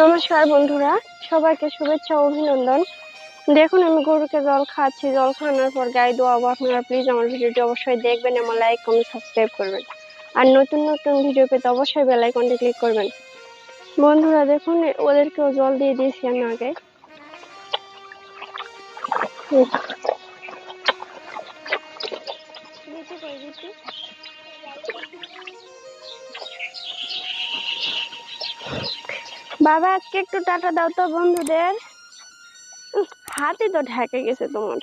নমস্কার বন্ধুরা, সবাইকে শুভেচ্ছা ও অভিনন্দন। দেখুন আমি গরুকে জল খাওয়াচ্ছি। জল খাওয়ানোর পর গায়ে দোয়াবো। আপনারা প্লিজ আমার ভিডিওটি অবশ্যই দেখবেন এবং লাইক কমেন্ট সাবস্ক্রাইব করবেন। আর নতুন নতুন ভিডিও পেতে অবশ্যই বেল আইকনটি ক্লিক করবেন। বন্ধুরা দেখুন, ওদেরকেও জল দিয়ে দিয়েছি আমি আগে। বাবা আজকে একটু টাটা দাও তো বন্ধুদের। হাতে তো ঢেকে গেছে তোমার।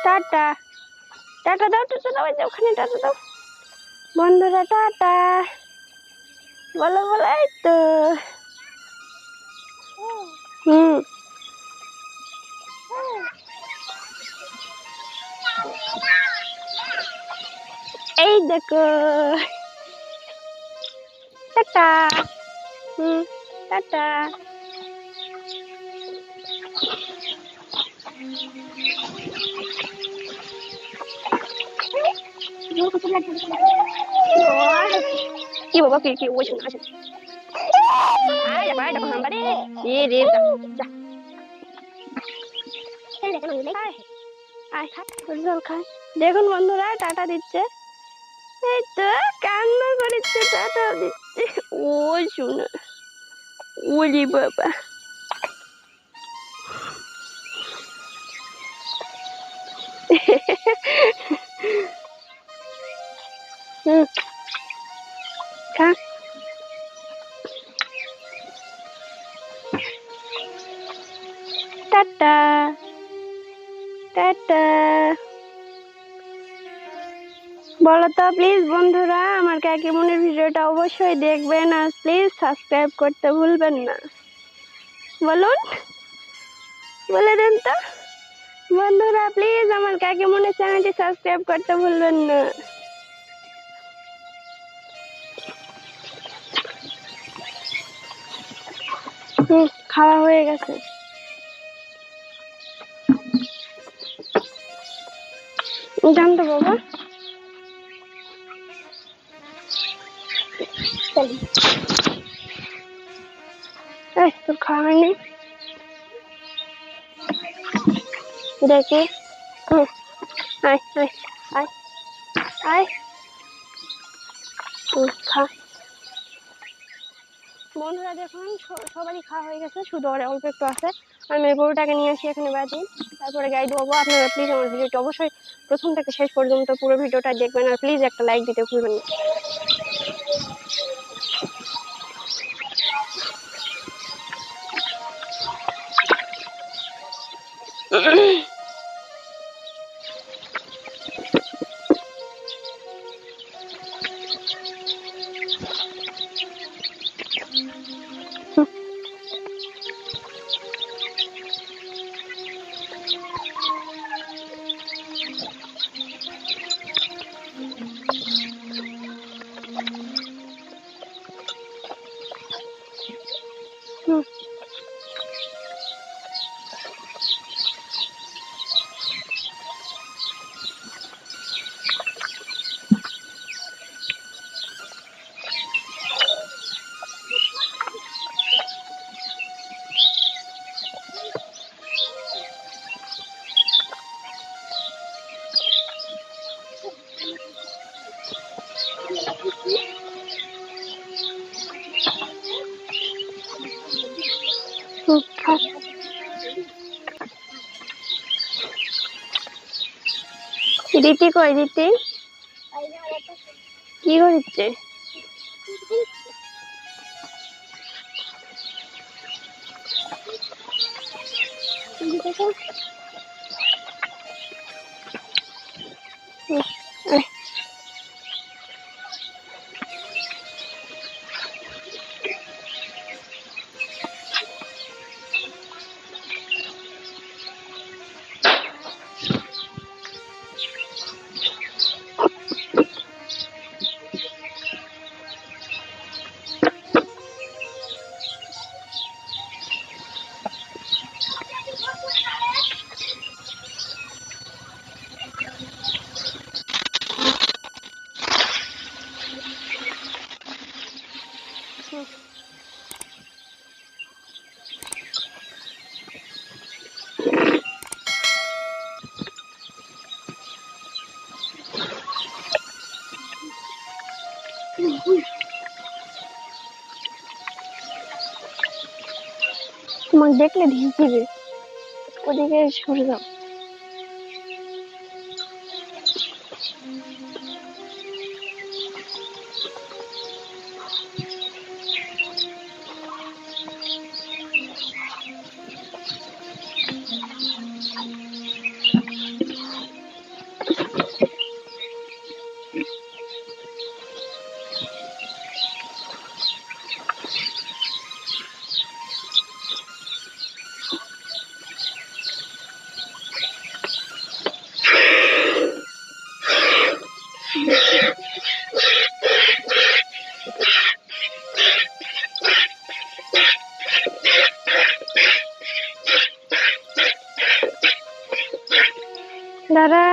টাটা টাটা দাও, টাটা দাও, ওখানে টাটা দাও বন্ধুরা, টাটা বলো বলো। এই তো এই দেখো, টাটা। টাটা। কি বাবা, কি ওই শোনা আছে। আয় ভাই দেখো হাম্বারে। এ রে যা যা। এই দেখো আয় আয় খা, জল খা। দেখুন বন্ধুরা টাটা দিচ্ছে। এই তো কান্না করেছে, টাটা দিচ্ছে। ওই শোনা, ওলি বাবা। খা। Tata tata. বলো তো প্লিজ বন্ধুরা, আমার কাকিমুনির ভিডিওটা অবশ্যই দেখবেন আর প্লিজ সাবস্ক্রাইব করতে ভুলবেন না। বলুন, বলে দেন তো বন্ধুরা, প্লিজ আমার কাকিমুনির চ্যানেলটি সাবস্ক্রাইব করতে ভুলবেন না। খাওয়া হয়ে গেছে। জানতো বাবা। এই তোর খাওয়া হয়নি দেখি। আয় আয় আয় আয়, খা। বন্ধুরা দেখুন, সবারই খাওয়া হয়ে গেছে, শুধু অল্প একটু আছে। আমি গরুটাকে নিয়ে আসি এখানে বাজি, তারপরে গায়ে ধোবো। আপনারা প্লিজ আমার ভিডিওটি অবশ্যই প্রথম থেকে শেষ পর্যন্ত পুরো ভিডিওটা দেখবেন আর প্লিজ একটা লাইক দিতে ভুলবেন না। রীতি কই? রীতি কি করছে? তোমাকে দেখলে ধিস দিবে, ওদিকে সরে যাও। দাদা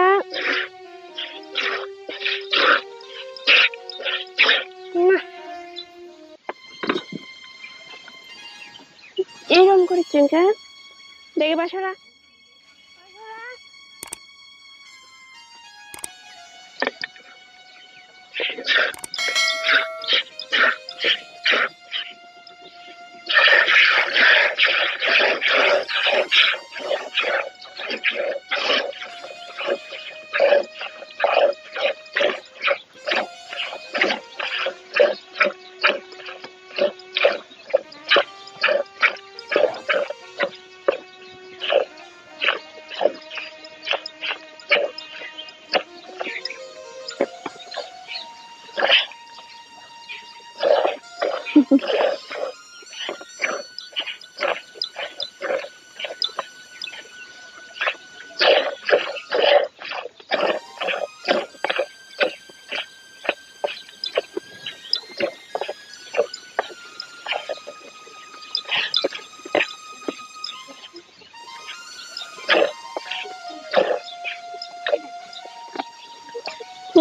না, এরকম করেছেন কেন? দেখে বাসারা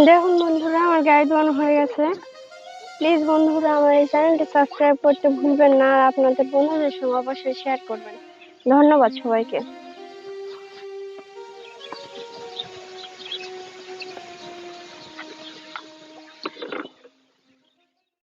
দেখুন বন্ধুরা, আমার গায়ে দোয়ানো হয়ে গেছে। প্লিজ বন্ধুরা, আমার এই চ্যানেলটি সাবস্ক্রাইব করতে ভুলবেন না, আর আপনাদের বন্ধুদের সঙ্গে অবশ্যই শেয়ার করবেন। ধন্যবাদ সবাইকে।